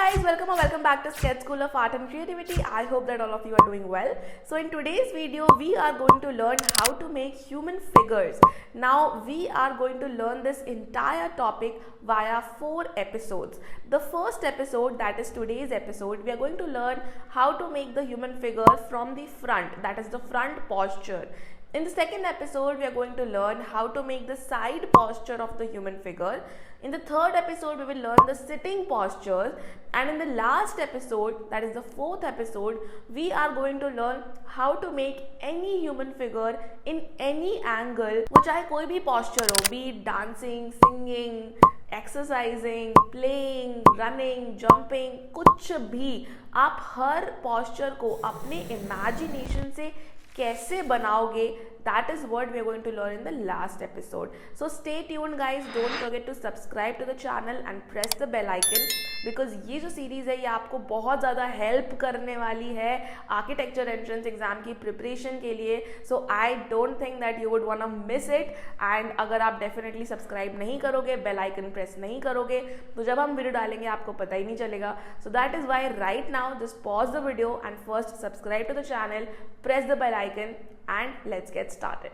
guys, welcome or welcome back to Sketch School of Art and Creativity. I hope that all of you are doing well. So in today's video, we are going to learn how to make human figures. Now we are going to learn this entire topic via 4 episodes. The first episode, that is today's episode, we are going to learn how to make the human figure from the front, that is the front posture. In the second episode, we are going to learn how to make the side posture of the human figure. In the third episode, we will learn the sitting posture. And in the last episode, that is the fourth episode, we are going to learn how to make any human figure in any angle, वो चाहे कोई भी posture हो, be it dancing, singing, exercising, playing, running, jumping, कुछ भी, आप हर posture को अपने imagination से कैसे बनाओगे, that is what we are going to learn in the last episode. So stay tuned guys, don't forget to subscribe to the channel and press the bell icon because ये जो series है ये आपको बहुत ज़्यादा हेल्प करने वाली है आर्किटेक्चर एंट्रेंस एग्जाम की प्रिपरेशन के लिए. So I don't think that you would want to miss it. And अगर आप डेफिनेटली सब्सक्राइब नहीं करोगे, बेल आइकन प्रेस नहीं करोगे, तो जब हम वीडियो डालेंगे आपको पता ही नहीं चलेगा. So that is why right now just pause the video and first subscribe to the channel, press the bell icon and let's get started.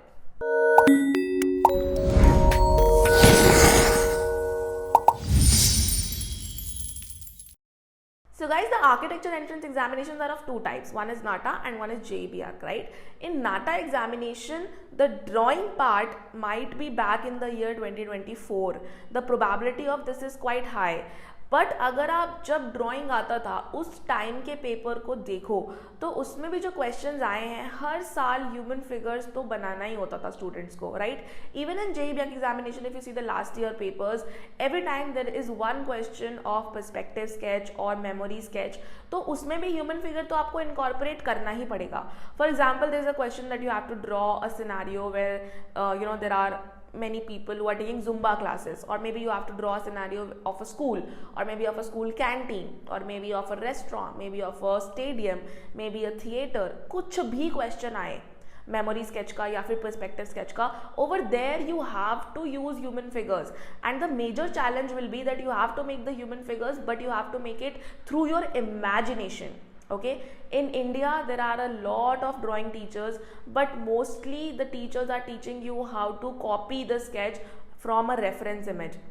So guys, the architecture entrance examinations are of two types. One is NATA and one is JEE Arc, right? In NATA examination, the drawing part might be back in the year 2024. The probability of this is quite high. But अगर आप जब drawing आता था उस time के paper को देखो तो उसमें भी जो क्वेश्चंस आए हैं, हर साल ह्यूमन फिगर्स तो बनाना ही होता था स्टूडेंट्स को, right? Even in JEE examination, if you see the last year papers, every time there is one question of perspective sketch और मेमोरी स्केच, तो उसमें भी ह्यूमन फिगर तो आपको इनकॉर्पोरेट करना ही पड़ेगा. For example, there is a question that you have to draw a scenario where there are many people who are taking Zumba classes, or maybe you have to draw a scenario of a school, or maybe of a school canteen, or maybe of a restaurant, maybe of a stadium, maybe a theater. कुछ भी question आए memory sketch का या फिर perspective sketch का, over there you have to use human figures, and the major challenge will be that you have to make the human figures, but you have to make it through your imagination. Okay, in India there are a lot of drawing teachers, but mostly the teachers are teaching you how to copy the sketch from a reference image.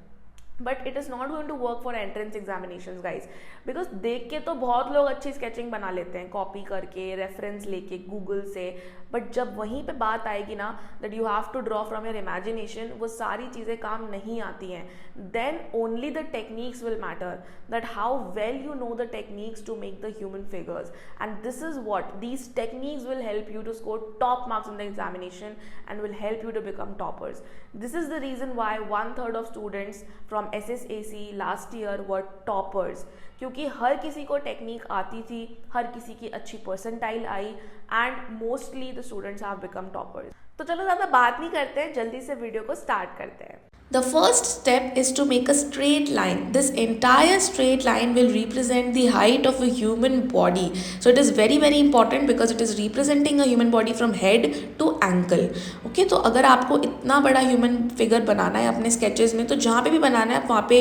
But it is not going to work for entrance examinations guys, because देख के तो बहुत लोग अच्छी sketching बना लेते हैं copy करके, रेफरेंस लेके गूगल से, बट जब वहीं पे बात आएगी ना that you have to draw from your imagination, वो सारी चीज़ें काम नहीं आती हैं. Then only the techniques will matter, that how well you know the techniques to make the human figures, and this is what these techniques will help you to score top marks in the examination and will help you to become toppers. This is the reason why 1/3 of students from SSAC last year were toppers, क्योंकि हर किसी को technique आती थी, हर किसी की अच्छी percentile I, and mostly the students have become toppers. तो चलो ज़्यादा बात नहीं करते हैं, जल्दी से वीडियो को स्टार्ट करते हैं. The first step is to make a straight line. This entire straight line will represent the height of a human body. So it is very very important because it is representing a human body from head to ankle. Okay, तो अगर आपको इतना बड़ा human figure बनाना है अपने sketches में, तो जहाँ पे भी बनाना है आप वहाँ पे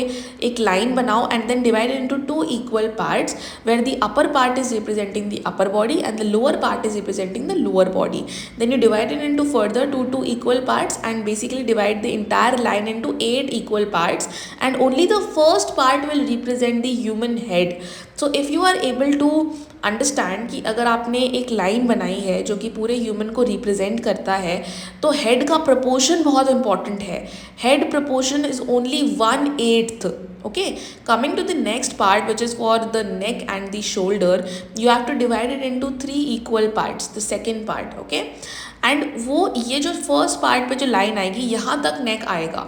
एक line बनाओ and then divide it into 2 equal parts where the upper part is representing the upper body and the lower part is representing the lower body. Then you divide it into further 2 equal parts and basically divide the entire line into 8 equal parts, and only the first part will represent the human head. So if you are able to understand कि अगर आपने एक line बनाई है जो कि पूरे human को रिप्रेजेंट करता है, तो हेड का प्रपोर्शन बहुत इंपॉर्टेंट है. Head proportion is only 1/8. Okay, coming to the next part, which is for the neck and the shoulder, you have to divide it into 3 equal parts, the second part. Okay, and वो ये जो first part पे जो line आएगी यहाँ तक नेक आएगा,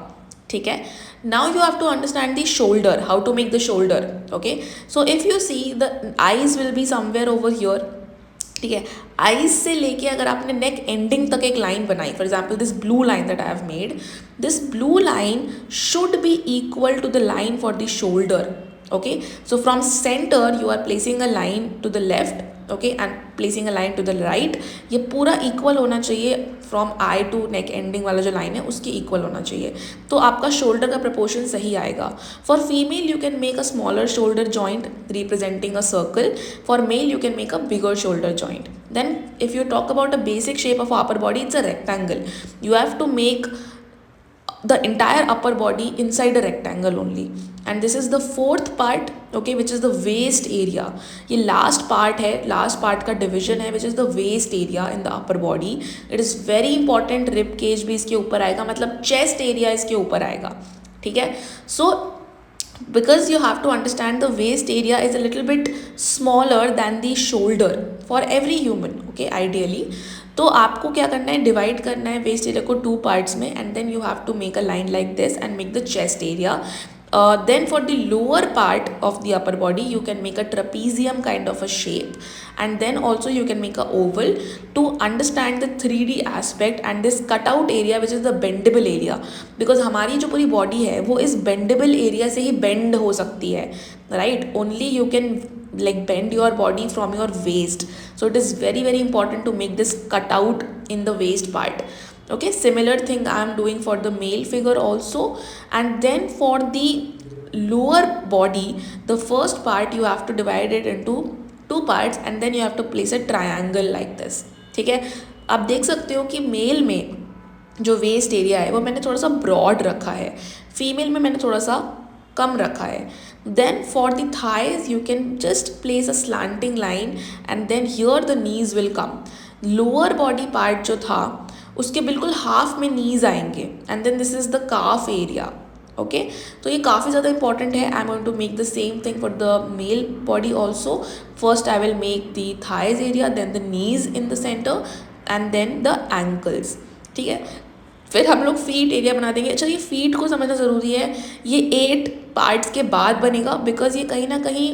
ठीक है. Now you have to understand the shoulder, how to make the shoulder. Okay, so if you see the eyes will be somewhere over here, ठीक है. आईज से लेके अगर आपने नेक एंडिंग तक एक लाइन बनाई, for example this blue line that I have made, this blue line should be equal to the line for the shoulder. Okay, so from center you are placing a line to the left, okay, and placing a line to the right. ये पूरा equal होना चाहिए, from eye to neck ending वाला जो line है उसकी equal होना चाहिए, तो आपका शोल्डर का प्रपोर्शन सही आएगा. For female you can make a smaller shoulder joint representing a circle. For male you can make a bigger shoulder joint. Then if you talk about a basic shape of upper body, it's a rectangle. You have to make the entire upper body inside a rectangle only, and this is the fourth part, okay, which is the waist area. ये last part है, last part का division है, which is the waist area in the upper body. It is very important. rib cage भी इसके ऊपर आएगा, मतलब chest area इसके ऊपर आएगा, ठीक है. So because you have to understand the waist area is a little bit smaller than the shoulder for every human, okay, ideally. तो आपको क्या करना है, डिवाइड करना है वेस्ट एरिया को टू पार्ट्स में, and then you have to make a line like this and make the chest area. Then for the lower part of the upper body you can make a trapezium kind of a shape, and then also you can make a oval to understand the 3D aspect and this cutout area which is the bendable area, because हमारी जो पूरी body है वो इस bendable area से ही bend हो सकती है, right? Only you can like bend your body from your waist, so it is very very important to make this cutout in the waist part. Okay, similar thing I am doing for the male figure also. And then for the lower body, the first part you have to divide it into two parts and then you have to place a triangle like this, ठीक है. आप देख सकते हो कि mail में जो waste area है वो मैंने थोड़ा सा ब्रॉड रखा है, फीमेल में मैंने थोड़ा सा कम रखा है. Then for the thighs you can just place a slanting line and then here the knees will come. Lower body part जो था उसके बिल्कुल हाफ में नीज आएंगे, and then this is the calf area, okay. तो ये काफ़ी ज़्यादा इंपॉर्टेंट है. I am going to make the same thing for the male body also. First I will make the thighs area, then the knees in the center and then the ankles, ठीक है. फिर हम लोग feet area बना देंगे. अच्छा, ये feet को समझना ज़रूरी है, ये 8 पार्ट्स के बाद बनेगा, बिकॉज ये कहीं ना कहीं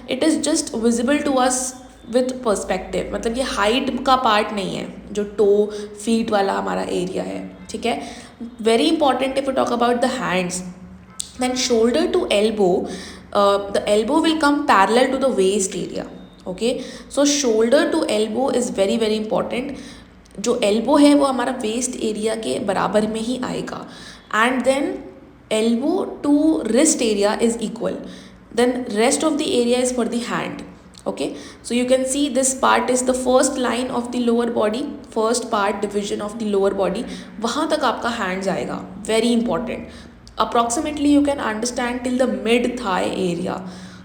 it is just visible to us with perspective, मतलब ये हाइट का पार्ट नहीं है जो टो फीट वाला हमारा एरिया है, ठीक है. Very important if you talk about the hands, then shoulder to elbow, the elbow will come parallel to the waist area, okay. So shoulder to elbow is very very important. जो elbow है वो हमारा waste area के बराबर में ही आएगा, and then elbow to wrist area is equal. Then rest of the area is for the hand, okay. So you can see this part is the first line of the lower body, first part division of the lower body, वहाँ तक आपका hands आएगा, very important. Approximately you can understand till the mid thigh area.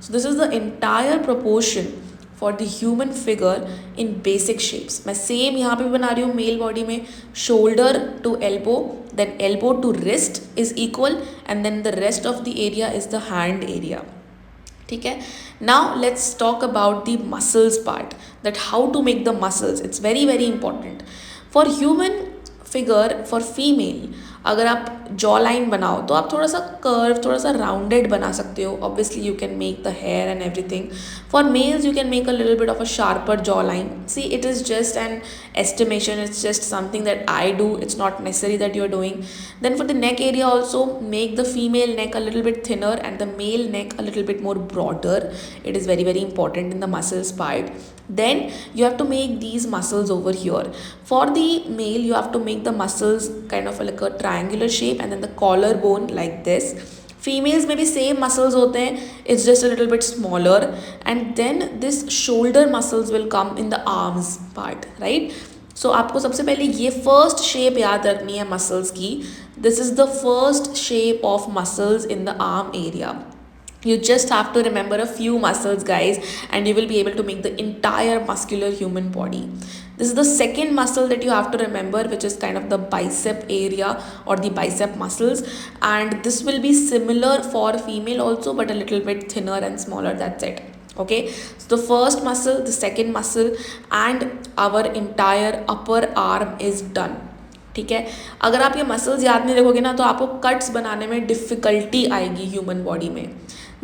So this is the entire proportion for the human figure in basic shapes. मैं same यहाँ पे भी बना रही हूँ मेल बॉडी में. shoulder to elbow, then elbow to wrist is equal, and then the rest of the area is the hand area, ठीक है. Now let's talk about the muscles part, that how to make the muscles. It's very very important for human figure. For female अगर आप jaw line बनाओ तो आप थोड़ा सा curve, थोड़ा सा राउंडेड बना सकते हो. Obviously you can make the hair and everything. For males you can make a little bit of a sharper jaw line. See, it is just an estimation, it's just something that I do, it's not necessary that you're doing. Then for the neck area also, make the female neck a little bit thinner and the male neck a little bit more broader. It is very very important in the muscles part. Then you have to make these muscles over here. For the male you have to make the muscles kind of like a triangular shape, and then the collarbone like this. Females में भी same muscles होते हैं, it's just a little bit smaller, and then this shoulder muscles will come in the arms part, right. So आपको सबसे पहले ये first shape याद रखनी है मसल्स की. This is the first shape of muscles in the arm area. You just have to remember a few muscles, guys, and you will be able to make the entire muscular human body. This is the second muscle that you have to remember, which is kind of the bicep area or the bicep muscles, and this will be similar for female also, but a little bit thinner and smaller, that's it. Okay, so the first muscle, the second muscle, and our entire upper arm is done. ठीक है. अगर आप ये muscles याद नहीं रखोगे ना तो आपको कट्स बनाने में डिफ़िकल्टी आएगी ह्यूमन बॉडी में.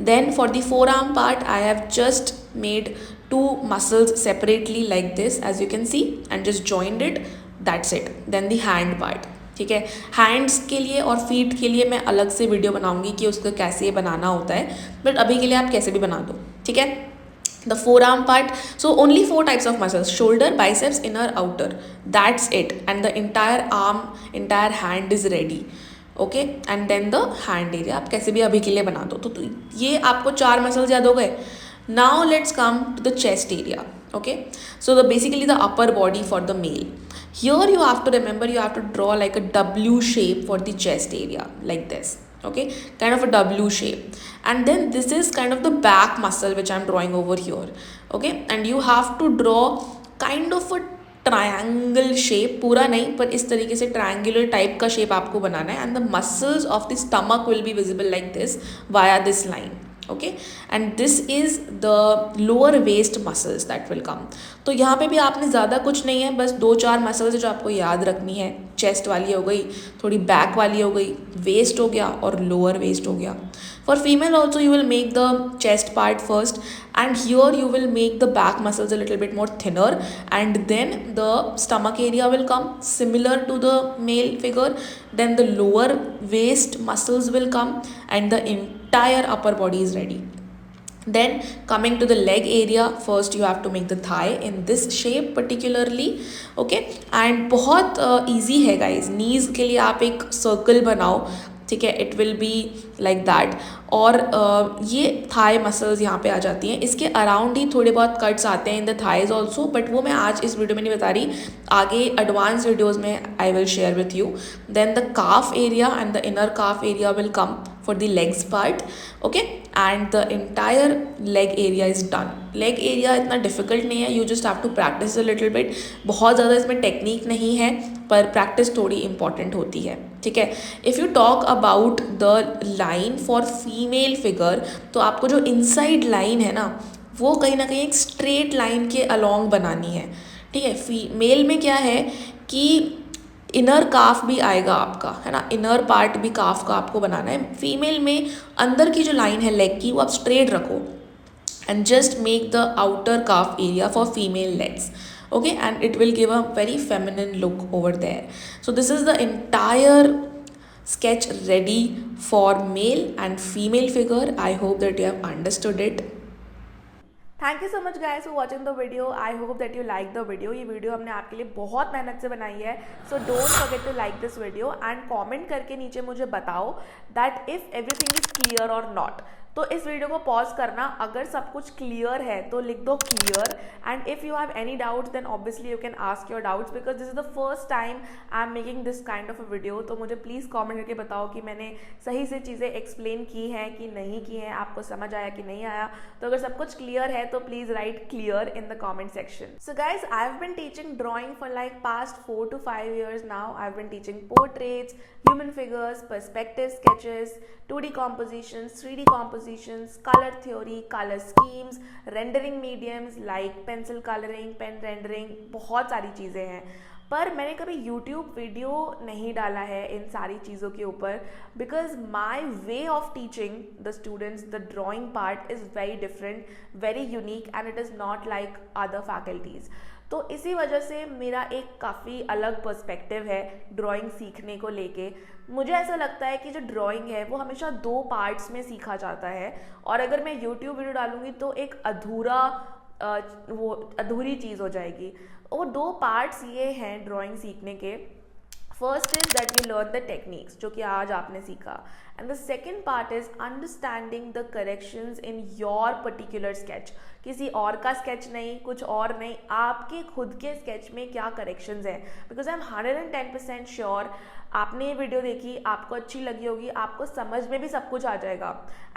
Then for the forearm part, I have just made 2 muscles separately like this, as you can see, and just joined it. That's it. Then the hand part, ठीक है. Hands के लिए और feet के लिए मैं अलग से वीडियो बनाऊंगी कि उसको कैसे बनाना होता है, बट अभी के लिए आप कैसे भी बना दो, ठीक है. The forearm part, so only 4 types of muscles: shoulder, biceps, inner, outer. That's it, and the entire arm, entire hand is ready. Okay, and then the hand area आप कैसे भी अभी के लिए बना दो. तो ये आपको 4 मसल्स याद हो गए. Now let's come to the chest area. Okay, so the basically the upper body for the male. Here you have to remember, you have to draw like a W shape for the chest area, like this. Okay, kind of a W shape, and then this is kind of the back muscle which I'm drawing over here. Okay, and you have to draw kind of a triangle shape, पूरा नहीं पर इस तरीके से triangular type का shape आपको बनाना है, and the muscles of the stomach will be visible like this via this line. Okay, and this is the lower waist muscles that will come. तो यहाँ पे भी आपने ज़्यादा कुछ नहीं है, बस 2-4 मसल्स जो आपको याद रखनी है. चेस्ट वाली हो गई, थोड़ी बैक वाली हो गई, वेस्ट हो गया और लोअर वेस्ट हो गया. For female also you will make the chest part first, and here you will make the back muscles a little bit more thinner, and then the stomach area will come similar to the male figure. Then the lower waist muscles will come, and the entire upper body is ready. Then coming to the leg area, first you have to make the thigh in this shape particularly. Okay, and बहुत easy है guys. knees के लिए आप एक circle बनाओ, ठीक है, it will be like that. और ये थाई मसल्स यहाँ पे आ जाती हैं. इसके अराउंड ही थोड़े बहुत कट्स आते हैं in the thighs also, but वो मैं आज इस वीडियो में नहीं बता रही, आगे एडवांस वीडियोज़ में I will share with you. Then the calf area and the inner calf area will come for the legs part. Okay, and the entire leg area is done. leg area इतना difficult नहीं है, you just have to practice a little bit. बहुत ज़्यादा इसमें technique नहीं है, पर practice थोड़ी इंपॉर्टेंट होती है. ठीक है. If you talk about the line for female figure, तो आपको जो इनसाइड लाइन है ना, वो कहीं ना कहीं एक स्ट्रेट लाइन के अलॉन्ग बनानी है. ठीक है. फीमेल में क्या है कि इनर काफ भी आएगा आपका, है ना, इनर पार्ट भी काफ का आपको बनाना है. फीमेल में अंदर की जो लाइन है लेग की, वो आप स्ट्रेट रखो, and just make the outer calf area for female legs. Okay, and it will give a very feminine look over there. So this is the entire sketch ready for male and female figure. I hope that you have understood it. Thank you so much guys for watching the video. I hope that you like the video. ये video हमने आपके लिए बहुत मेहनत से बनाई है, so don't forget to like this video and comment करके नीचे मुझे बताओ that if everything is clear और नॉट. तो इस वीडियो को पॉज करना, अगर सब कुछ क्लियर है तो लिख दो clear, and if you have any doubts then obviously you can ask your doubts, because this is the first time I am making this kind of a video. तो मुझे प्लीज़ कमेंट करके बताओ कि मैंने सही से चीज़ें एक्सप्लेन की हैं कि नहीं की हैं, आपको समझ आया कि नहीं आया. तो अगर सब कुछ क्लियर है तो please write clear in the comment section. So guys, I've been teaching drawing for like past 4 to 5 years now. I've been teaching portraits, human figures, perspective sketches, 2D compositions, 3D compositions, color theory, color schemes, rendering mediums like pencil coloring, pen rendering, बहुत सारी चीज़ें हैं. पर मैंने कभी YouTube video नहीं डाला है इन सारी चीज़ों के ऊपर, because my way of teaching the students the drawing part is very different, very unique, and it is not like other faculties. तो इसी वजह से मेरा एक काफ़ी अलग पर्सपेक्टिव है ड्राइंग सीखने को लेके. मुझे ऐसा लगता है कि जो ड्राइंग है वो हमेशा 2 पार्ट्स में सीखा जाता है, और अगर मैं YouTube वीडियो डालूँगी तो एक अधूरी चीज़ हो जाएगी. और 2 पार्ट्स ये हैं ड्राइंग सीखने के. First is that we learn the techniques, जो कि आज आपने सीखा, and the second part is understanding the corrections in your particular sketch. किसी और का स्केच नहीं, कुछ और नहीं, आपके खुद के स्केच में क्या करेक्शंस हैं. बिकॉज आई एम 110% श्योर आपने ये वीडियो देखी, आपको अच्छी लगी होगी, आपको समझ में भी सब कुछ आ जाएगा,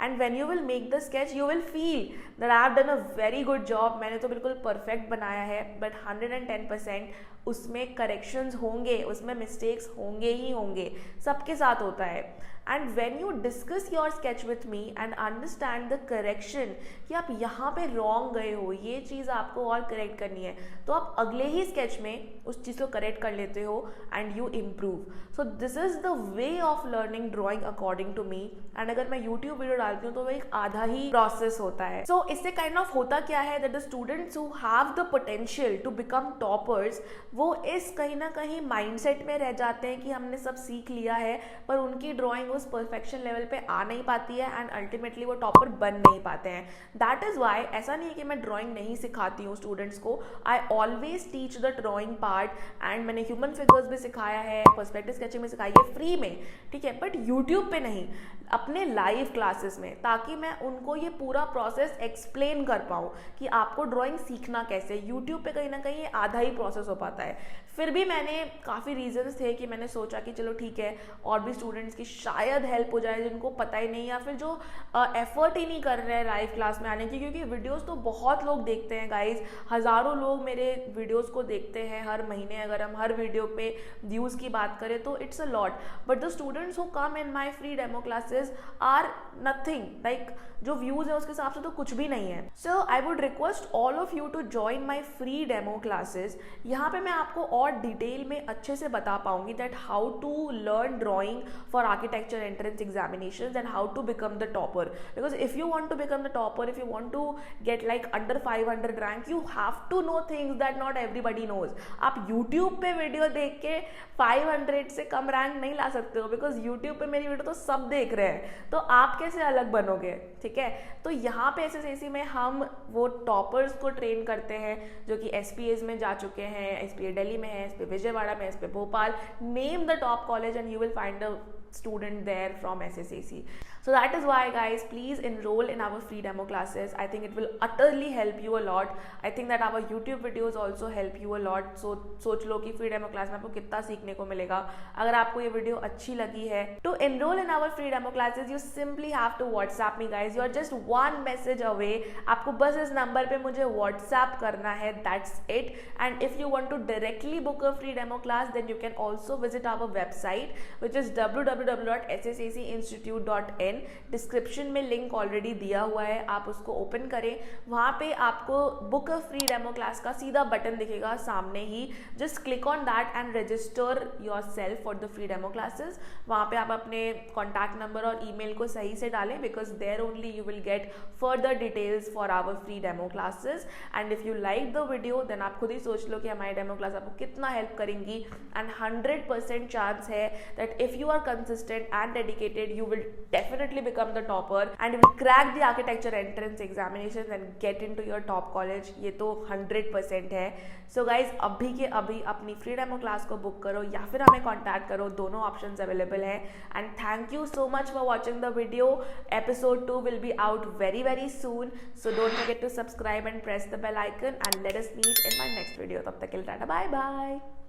and when you will make the sketch you will feel that I have done a very good job, मैंने तो बिल्कुल परफेक्ट बनाया है. बट 110% उसमें करेक्शंस होंगे, उसमें मिस्टेक्स होंगे ही होंगे, सबके साथ होता है. And when you discuss your sketch with me and understand the correction कि आप यहाँ पे रॉन्ग गए हो, ये चीज़ आपको और करेक्ट करनी है, तो आप अगले ही स्केच में उस चीज़ को करेक्ट कर लेते हो and you improve. So this is the way of learning drawing according to me, and अगर मैं यूट्यूब वीडियो डालती हूँ तो वो एक आधा ही प्रोसेस होता है. सो इससे काइंड ऑफ होता क्या है that the students who have the potential to become toppers वो इस कहीं ना कहीं माइंडसेट में रह जाते हैं कि हमने सब सीख लिया है, पर उनकी ड्राइंग उस परफेक्शन लेवल पे आ नहीं पाती है एंड अल्टीमेटली वो टॉपर बन नहीं पाते हैं. दैट इज वाई ऐसा नहीं है कि मैं ड्राइंग नहीं सिखाती हूँ स्टूडेंट्स को. I always teach the drawing part and मैंने ह्यूमन फिगर्स भी सिखाया है, पर्सपेक्टिव स्केचिंग भी सिखाई है फ्री में, ठीक है, बट यूट्यूब पे नहीं, अपने लाइव क्लासेस में, ताकि मैं उनको ये पूरा प्रोसेस एक्सप्लेन कर पाऊँ कि आपको ड्राइंग सीखना कैसे. यूट्यूब पे कहीं ना कहीं ये आधा ही प्रोसेस हो पाता है. फिर भी मैंने काफ़ी रीजंस थे कि मैंने सोचा कि चलो ठीक है और भी स्टूडेंट्स की शायद हेल्प हो जाए जिनको पता ही नहीं या फिर जो एफर्ट ही नहीं कर रहे हैं लाइव क्लास में आने की, क्योंकि वीडियोस तो बहुत लोग देखते हैं गाइज, हज़ारों लोग मेरे वीडियोस को देखते हैं हर महीने. अगर हम हर वीडियो पे व्यूज़ की बात करें तो it's a lot, but the students who come in my free demo classes are nothing. Like जो व्यूज़ है उसके हिसाब से तो कुछ भी नहीं है. So I would request all of you to join my free demo classes. यहाँ पे मैं आपको और डिटेल में अच्छे से बता पाऊंगी that how to learn drawing for architecture entrance examinations and how to become the topper. Because if you want to become the topper, if you want to get like under 500 rank, you have to know things that not everybody knows. आप YouTube पे video देख के 500 से कम rank नहीं ला सकते हो, because YouTube पे मेरी वीडियो तो सब देख रहे हैं, तो आप कैसे अलग बनोगे, ठीक है. तो यहाँ पे एसएसएसी में हम वो टॉपर्स को ट्रेन करते हैं जो कि एसपीएस में जा चुके हैं, एसपीए दिल्ली में है, एसपीए विजयवाड़ा में, SPA Bhopal. Name the top college and you will find a student there from SSAC. So that is why guys, please enroll in our free demo classes. I think it will utterly help you a lot. I think that our YouTube videos also help you a lot. So सोच लो कि free demo class में आपको कितना सीखने को मिलेगा. अगर आपको ये वीडियो अच्छी लगी है, to enroll in our free demo classes you simply have to WhatsApp me guys. You are just one message away. आपको बस इस नंबर पे मुझे WhatsApp करना है, that's it. And if you want to directly book a free demo class, then you can also visit our website which is www.sssacinstitute.in. Description में link already दिया हुआ है, आप उसको ओपन करें. वहाँ पे आपको book a free demo class का सीधा बटन दिखेगा सामने ही. Just click on that and register yourself for the free demo classes. वहाँ पे आप अपने कॉन्टैक्ट नंबर और ईमेल को सही से डालें, because there only you will get further details for our free demo classes. And if you like the video then आप खुद ही सोच लो कि हमारी डेमो क्लास आपको कितना हेल्प करेंगी. एंड 100% चांस है that if you are consistent and dedicated, you will definitely become the topper and you will crack the architecture entrance examinations and get into your top college. ये तो 100% है. So guys, अभी के अभी अपनी free demo class को book करो या फिर हमें कांटेक्ट करो, दोनों ऑप्शंस अवेलेबल हैं. And thank you so much for watching the video. Episode 2 will be out very very soon, so don't forget to subscribe and press the bell icon and let us meet in my next video. तब तक के लिए Tata, bye bye.